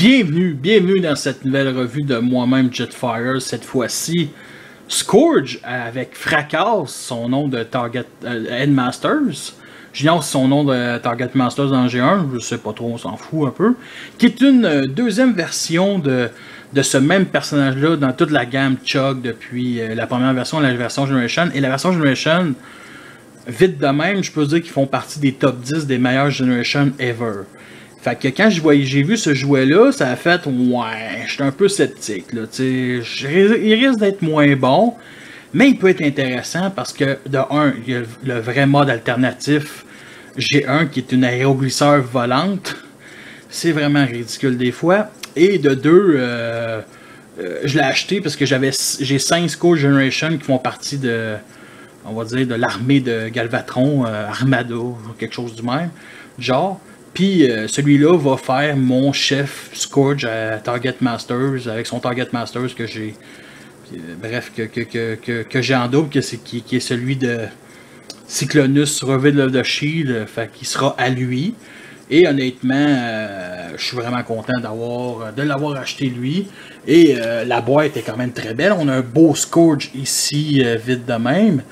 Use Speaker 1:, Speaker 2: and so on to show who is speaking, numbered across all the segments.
Speaker 1: Bienvenue dans cette nouvelle revue de moi-même Jetfire. Cette fois-ci, Scourge avec Fracas, son nom de Target Headmasters. J'ignore son nom de Target Masters dans G1, je sais pas trop, on s'en fout un peu. Qui est une deuxième version de ce même personnage-là dans toute la gamme Chug depuis la première version, la version Generation. Et la version Generation, vite de même, je peux dire qu'ils font partie des top 10 des meilleures Generation ever. Fait que quand j'ai vu ce jouet-là, ça a fait, ouais, j'étais un peu sceptique, là, tu sais, il risque d'être moins bon, mais il peut être intéressant parce que, de un, il y a le vrai mode alternatif G1 qui est une aéroglisseur volante, c'est vraiment ridicule des fois, et de deux, je l'ai acheté parce que j'ai 5 Scourge Generation qui font partie de, on va dire, de l'armée de Galvatron, Armada, quelque chose du même, genre. Puis celui-là va faire mon chef Scourge à Target Masters avec son Target Masters que j'ai, bref, que j'ai en double, qui est celui de Cyclonus Reveal of the Shield, fait qu'il sera à lui. Et honnêtement, je suis vraiment content de l'avoir acheté lui. Et la boîte est quand même très belle. On a un beau Scourge ici, vite de même.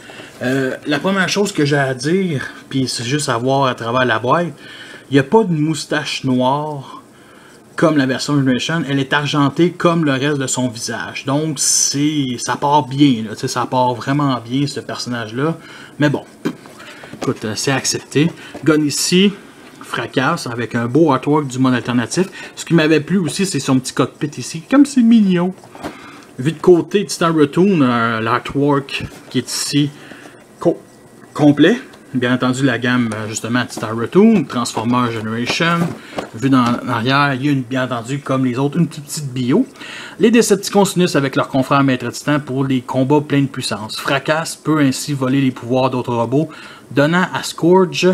Speaker 1: La première chose que j'ai à dire, puis c'est juste à voir à travers la boîte, il n'y a pas de moustache noire comme la version Generation. Elle est argentée comme le reste de son visage. Donc, ça part bien. Là, ça part vraiment bien, ce personnage-là. Mais bon, écoute, c'est accepté. Gun ici, Fracas, avec un beau artwork du mode alternatif. Ce qui m'avait plu aussi, c'est son petit cockpit ici. Comme c'est mignon. Vu de côté, Titan Retoon, l'artwork qui est ici complet. Bien entendu, la gamme, justement, Titan Retoon, Transformer Generation. Vu dans l'arrière, il y a bien entendu, comme les autres, une petite bio. Les Decepticons s'unissent avec leurs confrères Maître Titan pour les combats pleins de puissance. Fracas peut ainsi voler les pouvoirs d'autres robots, donnant à Scourge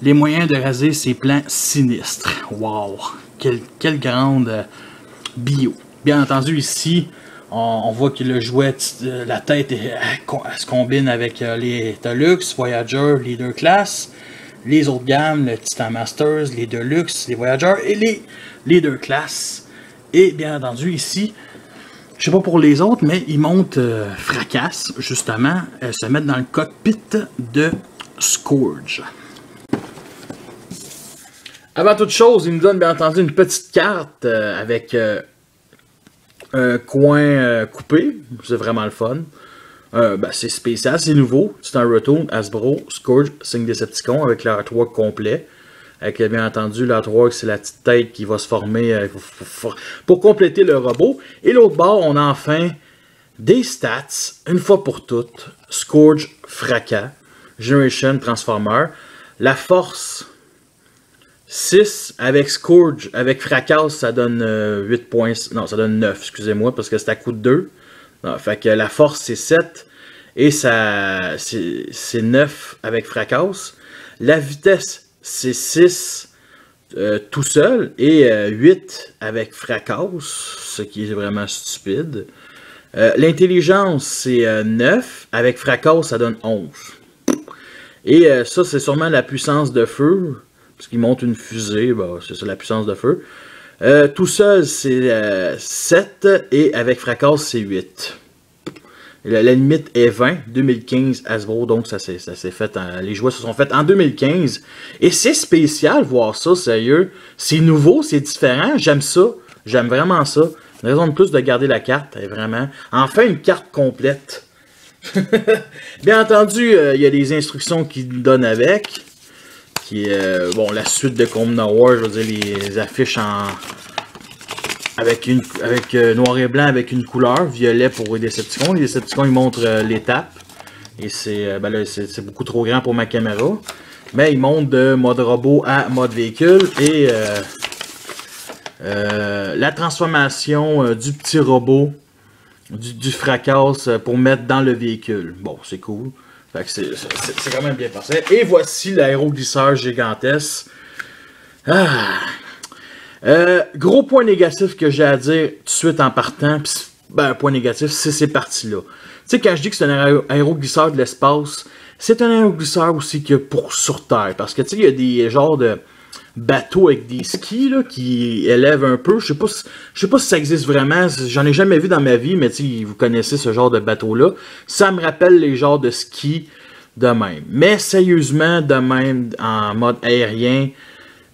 Speaker 1: les moyens de raser ses plans sinistres. Wow! Quelle grande bio. Bien entendu, ici, on voit que le jouet, la tête, elle se combine avec les Deluxe, Voyager, Leader Class, les autres gammes, le Titan Masters, les Deluxe, les Voyager et les Leader Class. Et bien entendu, ici, je sais pas pour les autres, mais ils montent Fracas, justement, se mettre dans le cockpit de Scourge. Avant toute chose, il nous donne bien entendu une petite carte avec un coin coupé, c'est vraiment le fun. C'est spécial, c'est nouveau. C'est un Retoon, Hasbro, Scourge, 5 Decepticons avec l'artwork complet. Avec bien entendu, l'artwork, c'est la petite tête qui va se former pour compléter le robot. Et l'autre bord, on a enfin des stats, une fois pour toutes. Scourge, Fracas, Generation, Transformer. La force, 6 avec Scourge, avec Fracas, ça donne 8 points. Non, ça donne 9, excusez-moi, parce que c'est à coup de 2. Non, fait que la force, c'est 7. Et ça, c'est 9 avec Fracas. La vitesse, c'est 6 tout seul. Et 8 avec Fracas, ce qui est vraiment stupide. L'intelligence, c'est 9. Avec Fracas, ça donne 11. Et ça, c'est sûrement la puissance de feu. Parce qu'il monte une fusée, bah, c'est ça la puissance de feu. Tout seul, c'est 7 et avec Fracas, c'est 8. La limite est 20, 2015 Hasbro, donc ça s'est fait, les jouets se sont faits en 2015. Et c'est spécial voir ça, sérieux. C'est nouveau, c'est différent, j'aime ça. J'aime vraiment ça. Une raison de plus de garder la carte, vraiment. Enfin, une carte complète. Bien entendu, il y a des instructions qui nous donnent avec. Qui est, bon, la suite de Combina War, je veux dire, les affiches avec noir et blanc avec une couleur, violet pour les Decepticons. Les Decepticons, ils montrent l'étape. Et c'est beaucoup trop grand pour ma caméra. Mais ils montent de mode robot à mode véhicule. Et la transformation du petit robot, du Fracas pour mettre dans le véhicule. Bon, c'est cool. C'est quand même bien passé. Et voici l'aéroglisseur gigantesque. Gros point négatif que j'ai à dire tout de suite en partant. Un point négatif, c'est ces parties-là. Tu sais, quand je dis que c'est un aéroglisseur de l'espace, c'est un aéroglisseur aussi que pour sur Terre. Parce que tu sais, il y a des genres
Speaker 2: bateau avec des skis là, qui élèvent un peu. Je sais pas si ça existe vraiment. J'en ai jamais vu dans ma vie, mais vous connaissez ce genre de bateau-là. Ça me rappelle les genres de skis de même. Mais sérieusement, de même, en mode aérien,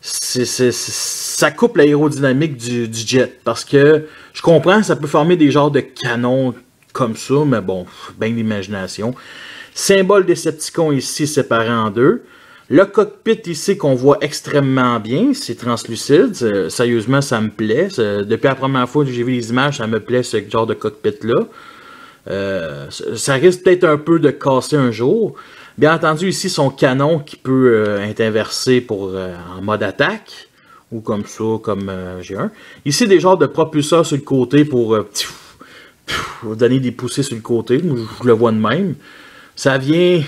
Speaker 2: ça coupe l'aérodynamique du jet. Parce que je comprends, ça peut former des genres de canons comme ça, mais bon, ben d'imagination. Symbole Decepticon ici séparé en deux. Le cockpit ici qu'on voit extrêmement bien, c'est translucide. Sérieusement, ça me plaît. Depuis la première fois que j'ai vu les images, ça me plaît ce genre de cockpit-là. Ça risque peut-être un peu de casser un jour. Bien entendu, ici, son canon qui peut être inversé pour en mode attaque. Ou comme ça, comme j'ai un. Ici, des genres de propulseurs sur le côté pour donner des poussées sur le côté. Je le vois de même. Ça vient...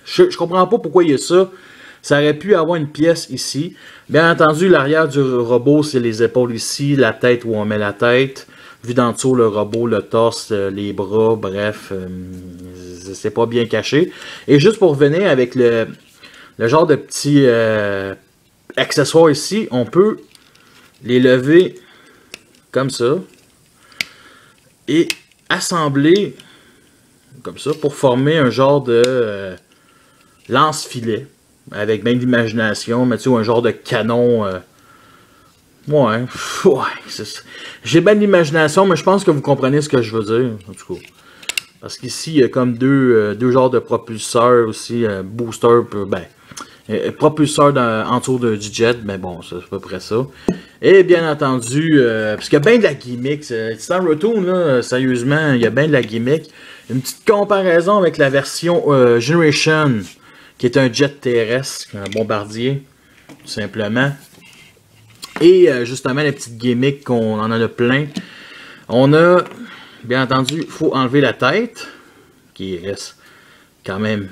Speaker 2: Je comprends pas pourquoi il y a ça. Ça aurait pu avoir une pièce ici. Bien entendu, l'arrière du robot, c'est les épaules ici, la tête où on met la tête. Vu d'en dessous, le robot, le torse, les bras, bref, c'est pas bien caché. Et juste pour revenir avec le genre de petits accessoires ici, on peut les lever comme ça et assembler comme ça pour former un genre de lance-filet. Avec bien d'imagination, mais tu sais, un genre de canon. Ouais, j'ai bien d'imagination, mais je pense que vous comprenez ce que je veux dire, en tout cas. Parce qu'ici, il y a comme deux genres de propulseurs aussi, booster, propulseur en dessous du jet, mais bon, c'est à peu près ça. Et bien entendu, parce qu'il y a bien de la gimmick, Titan Retoon, là, sérieusement, il y a bien de la gimmick. Une petite comparaison avec la version Generation, qui est un jet terrestre, un bombardier, tout simplement. Et justement, les petites gimmicks, qu'on en a plein. On a, bien entendu, il faut enlever la tête, qui reste quand même,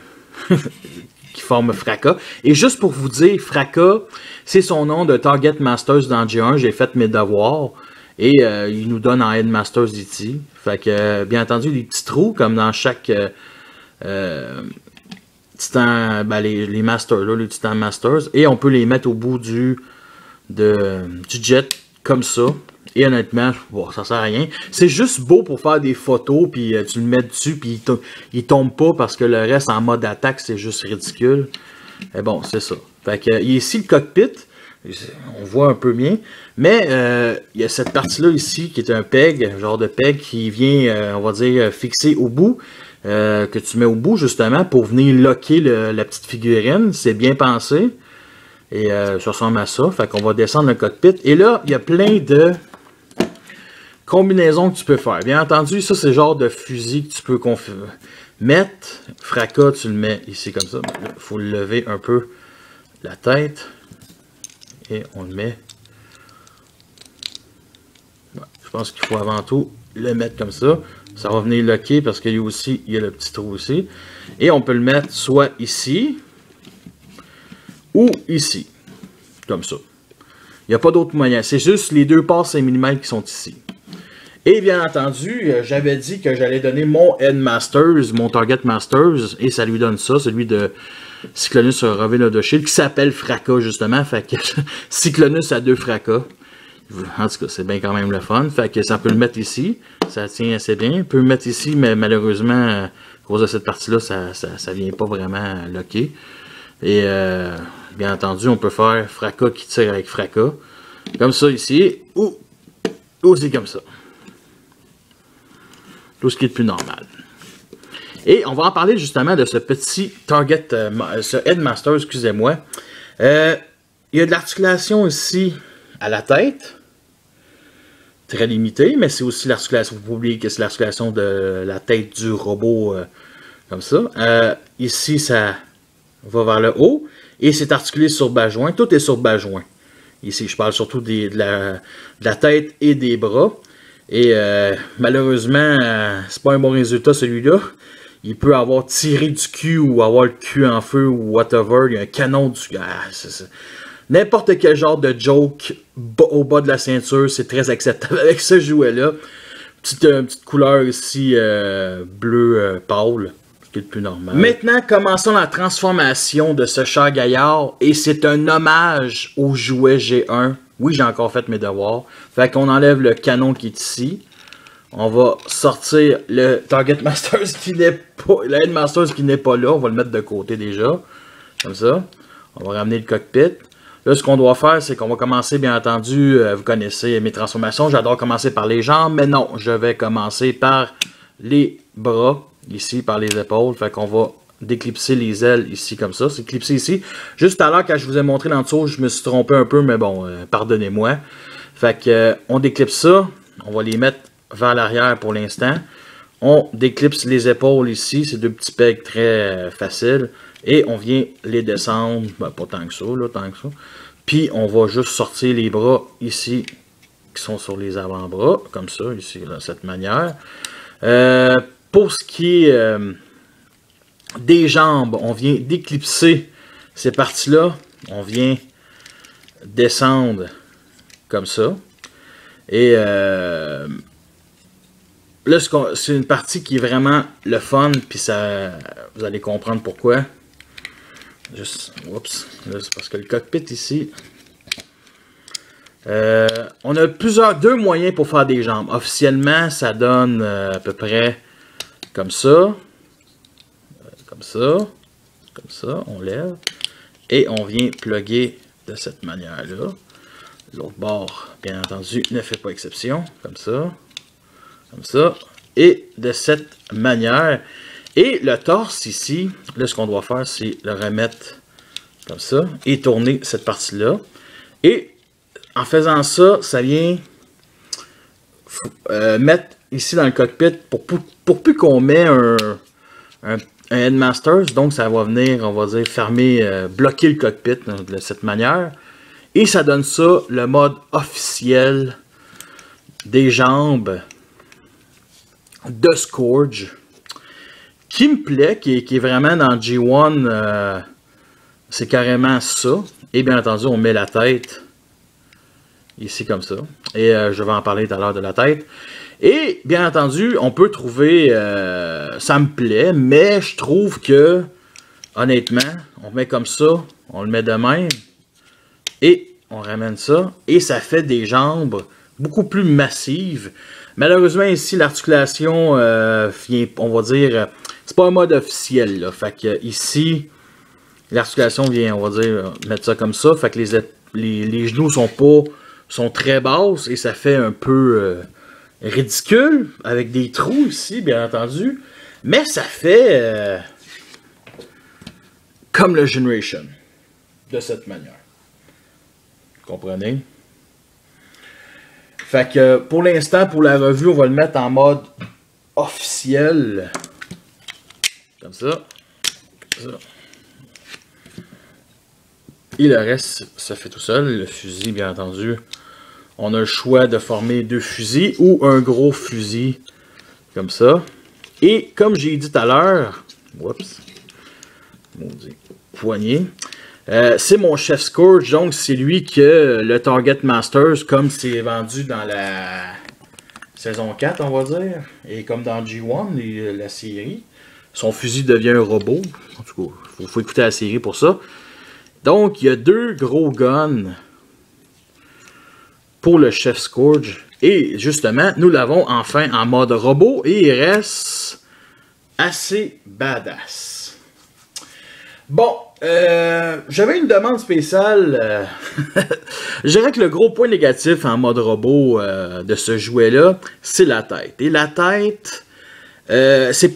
Speaker 2: qui forme Fracas. Et juste pour vous dire, Fracas, c'est son nom de Target Masters dans G1. J'ai fait mes devoirs. Et il nous donne en Headmasters ici. Fait que, bien entendu, des petits trous, comme dans chaque... Titan, les Masters, là, les Titan Masters, et on peut les mettre au bout du jet, comme ça, et honnêtement, bon, ça sert à rien, c'est juste beau pour faire des photos, puis tu le mets dessus, puis il tombe pas, parce que le reste, en mode attaque, c'est juste ridicule, et bon, c'est ça, fait que, ici, le cockpit, on voit un peu bien, mais il y a cette partie-là ici, qui est un peg, un genre de peg, qui vient, on va dire, fixé au bout, que tu mets au bout justement pour venir locker la petite figurine. C'est bien pensé. Et ça ressemble à ça. Fait qu'on va descendre le cockpit. Et là, il y a plein de combinaisons que tu peux faire. Bien entendu, ça c'est le genre de fusil que tu peux mettre. Fracas, tu le mets ici comme ça. Il faut lever un peu la tête. Et on le met. Ouais, je pense qu'il faut avant tout le mettre comme ça. Ça va venir locker parce qu'il y a aussi, il y a le petit trou aussi. Et on peut le mettre soit ici ou ici. Comme ça. Il n'y a pas d'autre moyen. C'est juste les deux passes 5 mm qui sont ici. Et bien entendu, j'avais dit que j'allais donner mon Headmasters, mon Target Masters. Et ça lui donne ça, celui de Cyclonus Reveal de Shield, qui s'appelle Fracas justement. Fait que Cyclonus a 2 fracas. En tout cas, c'est bien quand même le fun. Fait que ça peut le mettre ici. Ça tient assez bien. On peut le mettre ici, mais malheureusement, à cause de cette partie-là, ça vient pas vraiment locker. Et bien entendu, on peut faire fracas qui tire avec fracas. Comme ça ici. Ou aussi comme ça. Tout ce qui est plus normal. Et on va en parler justement de ce petit Target, ce Headmaster, excusez-moi. Il y a de l'articulation ici à la tête. Très limité, mais c'est aussi l'articulation, il faut pas oublier que c'est l'articulation de la tête du robot, comme ça. Ici, ça va vers le haut, et c'est articulé sur bas-joint, tout est sur bas-joint. Ici, je parle surtout de la tête et des bras, et malheureusement, c'est pas un bon résultat celui-là. Il peut avoir tiré du cul, ou avoir le cul en feu, ou whatever, il y a un canon du... N'importe quel genre de joke au bas de la ceinture, c'est très acceptable avec ce jouet-là. Petite couleur ici bleu pâle. Ce qui est le plus normal. Maintenant, commençons la transformation de ce char gaillard. Et c'est un hommage au jouet G1. Oui, j'ai encore fait mes devoirs. Fait qu'on enlève le canon qui est ici. On va sortir le Target Masters qui n'est pas... Le Headmasters qui n'est pas là. On va le mettre de côté déjà. Comme ça. On va ramener le cockpit. Là, ce qu'on doit faire, c'est qu'on va commencer, bien entendu, vous connaissez mes transformations. J'adore commencer par les jambes, mais non, je vais commencer par les bras, ici, par les épaules. Fait qu'on va déclipser les ailes ici, comme ça. C'est clipsé ici. Juste à l'heure, quand je vous ai montré dans le dessous, je me suis trompé un peu, mais bon, pardonnez-moi. Fait que, on déclipse ça. On va les mettre vers l'arrière pour l'instant. On déclipse les épaules ici. C'est deux petits pegs très faciles. Et on vient les descendre, ben, pas tant que ça, là, tant que ça. Puis on va juste sortir les bras ici, qui sont sur les avant-bras, comme ça, ici, de cette manière. Pour ce qui est des jambes, on vient déclipser ces parties-là. On vient descendre comme ça. Et là, c'est une partie qui est vraiment le fun, puis ça, vous allez comprendre pourquoi. Juste, oups, c'est parce que le cockpit ici, on a deux moyens pour faire des jambes. Officiellement, ça donne à peu près comme ça, comme ça, comme ça, on lève, et on vient plugger de cette manière-là. L'autre bord, bien entendu, ne fait pas exception, comme ça, et de cette manière. Et le torse ici, là ce qu'on doit faire, c'est le remettre comme ça et tourner cette partie-là. Et en faisant ça, ça vient mettre ici dans le cockpit pour plus qu'on met un Headmasters. Donc ça va venir, on va dire, fermer, bloquer le cockpit de cette manière. Et ça donne ça, le mode officiel des jambes de Scourge. Qui me plaît, qui est vraiment dans G1, c'est carrément ça. Et bien entendu, on met la tête ici comme ça. Et je vais en parler tout à l'heure de la tête. Et bien entendu, on peut trouver, ça me plaît, mais je trouve que, honnêtement, on met comme ça, on le met de même, et on ramène ça, et ça fait des jambes beaucoup plus massives. Malheureusement, ici, l'articulation vient, on va dire, c'est pas un mode officiel, là. Fait que ici, l'articulation vient, on va dire, mettre ça comme ça. Fait que les genoux sont très basses et ça fait un peu ridicule, avec des trous ici, bien entendu. Mais ça fait comme le Generation, de cette manière. Vous comprenez? Fait que pour l'instant, pour la revue, on va le mettre en mode officiel. Comme ça. Comme ça. Et le reste, ça fait tout seul. Le fusil, bien entendu. On a le choix de former deux fusils ou un gros fusil. Comme ça. Et comme j'ai dit tout à l'heure, oups, maudit poignet. C'est mon chef Scourge, donc c'est lui que le Target Masters, comme c'est vendu dans la saison 4, on va dire, et comme dans G1, la série, son fusil devient un robot. En tout cas, il faut écouter la série pour ça. Donc, il y a deux gros guns pour le chef Scourge. Et justement, nous l'avons enfin en mode robot et il reste assez badass. Bon, j'avais une demande spéciale. Je dirais que le gros point négatif en mode robot de ce jouet-là, c'est la tête. Et la tête, c'est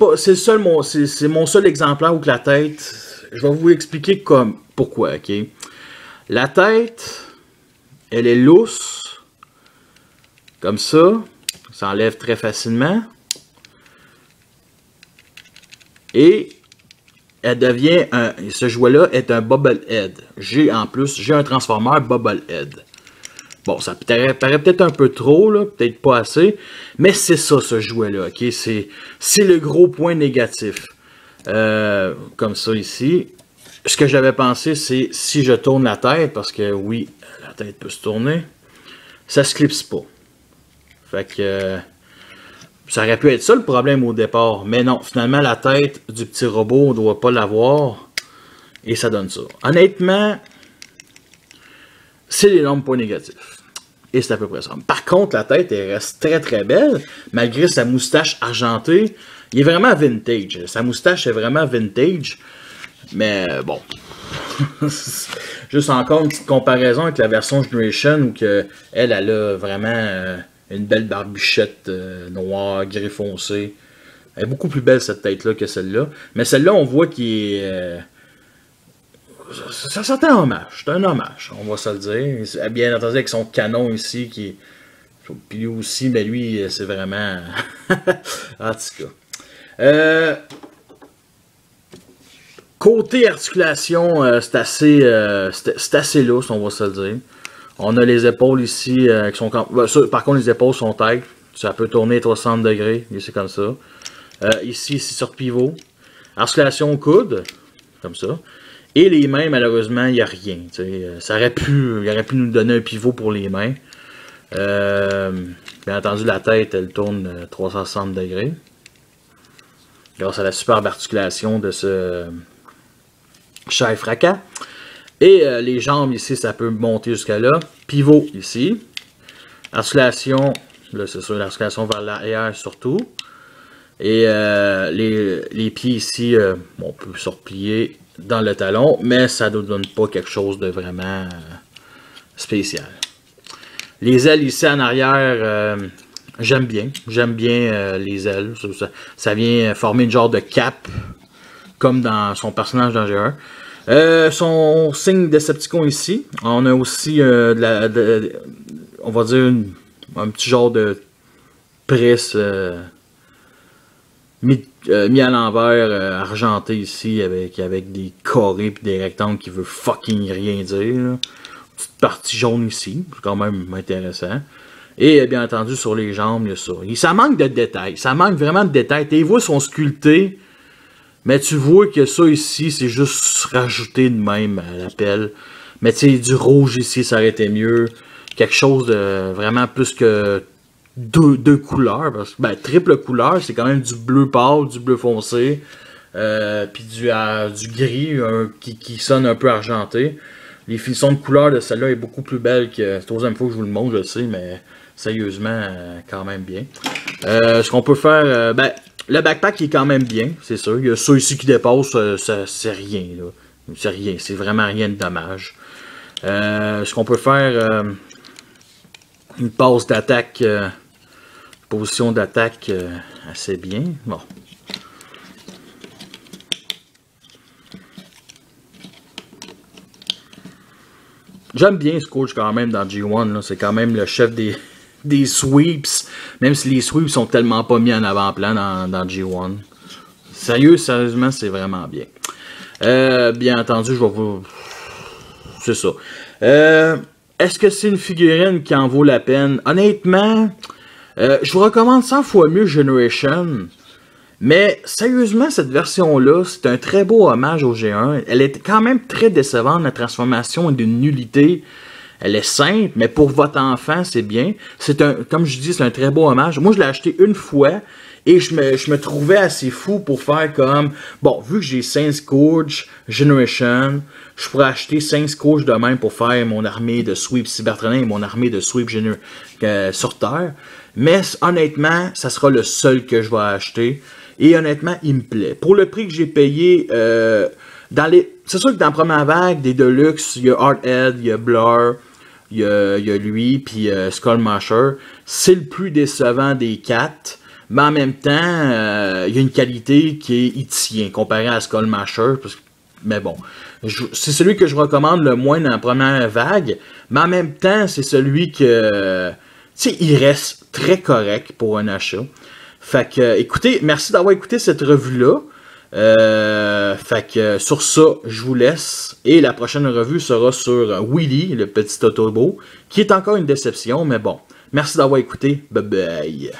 Speaker 2: mon seul exemplaire où que la tête, je vais vous expliquer pourquoi, ok? La tête, elle est lousse, comme ça enlève très facilement. Et elle devient ce jouet-là est un Bobblehead. J'ai un transformeur Bobblehead. Bon, ça paraît peut-être un peu trop, là, peut-être pas assez, mais c'est ça, ce jouet-là, ok? C'est le gros point négatif. Comme ça ici. Ce que j'avais pensé, c'est si je tourne la tête, parce que oui, la tête peut se tourner, ça se clipse pas. Fait que Ça aurait pu être ça le problème au départ. Mais non, finalement, la tête du petit robot, on ne doit pas l'avoir. Et ça donne ça. Honnêtement, c'est l'énorme point négatif. Et c'est à peu près ça. Par contre, la tête, elle reste très très belle, malgré sa moustache argentée. Il est vraiment vintage. Sa moustache est vraiment vintage. Mais bon. Juste encore une petite comparaison avec la version Generation où elle a vraiment une belle barbichette noire, gris foncé. Elle est beaucoup plus belle cette tête-là que celle-là. Mais celle-là, on voit qu'il est... ça sortait un hommage. C'est un hommage, on va se le dire. Bien entendu avec son canon ici qui est... Puis lui aussi, mais lui, c'est vraiment... en tout cas. Côté articulation, c'est assez lousse, on va se le dire. On a les épaules ici, qui sont... par contre, les épaules sont tight. Ça peut tourner à 360 degrés, c'est comme ça. Ici, c'est sur pivot. Articulation au coude, comme ça. Et les mains, malheureusement, il n'y a rien. Ça aurait pu, il aurait pu nous donner un pivot pour les mains. Bien entendu, la tête, elle tourne 360 degrés. Grâce à la superbe articulation de ce cher fracas. Et les jambes ici, ça peut monter jusqu'à là. Pivot ici. Articulation, là c'est sûr, l'articulation vers l'arrière surtout. Et les pieds ici, on peut se replier dans le talon, mais ça ne nous donne pas quelque chose de vraiment spécial. Les ailes ici en arrière, j'aime bien les ailes. Ça vient former une genre de cape, comme dans son personnage dans G1. Son signe Decepticon ici. On a aussi on va dire un petit genre de presse mis à l'envers, argenté ici avec des carrés et des rectangles qui veut fucking rien dire. Là. Petite partie jaune ici, c'est quand même intéressant. Et bien entendu sur les jambes, il y a ça. Ça manque de détails, ça manque vraiment de détails. Tes voix sont sculptées. Mais tu vois que ça ici, c'est juste rajouté de même à la pelle. Mais tu sais, du rouge ici, ça aurait été mieux. Quelque chose de vraiment plus que deux couleurs. Parce que, triple couleur, c'est quand même du bleu pâle, du bleu foncé. Puis du gris qui sonne un peu argenté. Les finitions de couleur de celle-là est beaucoup plus belle que... C'est la troisième fois que je vous le montre, je sais, mais sérieusement, quand même bien. Ce qu'on peut faire... le backpack est quand même bien, c'est sûr. Il y a ça ici qui dépasse, c'est rien. C'est rien, c'est vraiment rien de dommage. Ce qu'on peut faire, une passe d'attaque, position d'attaque assez bien. Bon. J'aime bien Scourge quand même dans G1, c'est quand même le chef des sweeps, même si les sweeps sont tellement pas mis en avant-plan dans G1. Sérieusement, c'est vraiment bien. Bien entendu, je vais vous... C'est ça. Est-ce que c'est une figurine qui en vaut la peine? Honnêtement, je vous recommande 100 fois mieux Generation. Mais sérieusement, cette version-là, c'est un très beau hommage au G1. Elle est quand même très décevante, la transformation est d'une nullité. Elle est simple, mais pour votre enfant, c'est bien. Comme je dis, c'est un très beau hommage. Moi, je l'ai acheté une fois et je me trouvais assez fou pour faire comme... Bon, vu que j'ai 5 Scourge Generation, je pourrais acheter 5 Scourge de même pour faire mon armée de sweep cybertroniens et mon armée de sweep sur Terre. Mais honnêtement, ça sera le seul que je vais acheter. Et honnêtement, il me plaît. Pour le prix que j'ai payé, c'est sûr que dans la première vague des Deluxe, il y a Hardhead, il y a Blur, il y a lui, puis Skullmasher. C'est le plus décevant des 4. Mais en même temps, il y a une qualité qui est itien comparé à Skullmasher. Mais bon, c'est celui que je recommande le moins dans la première vague. Mais en même temps, c'est celui que... tu sais, il reste très correct pour un achat. Fait que, écoutez, merci d'avoir écouté cette revue-là. Fait que, sur ça, je vous laisse. Et la prochaine revue sera sur Willy, le petit Autobo, qui est encore une déception, mais bon. Merci d'avoir écouté. Bye bye.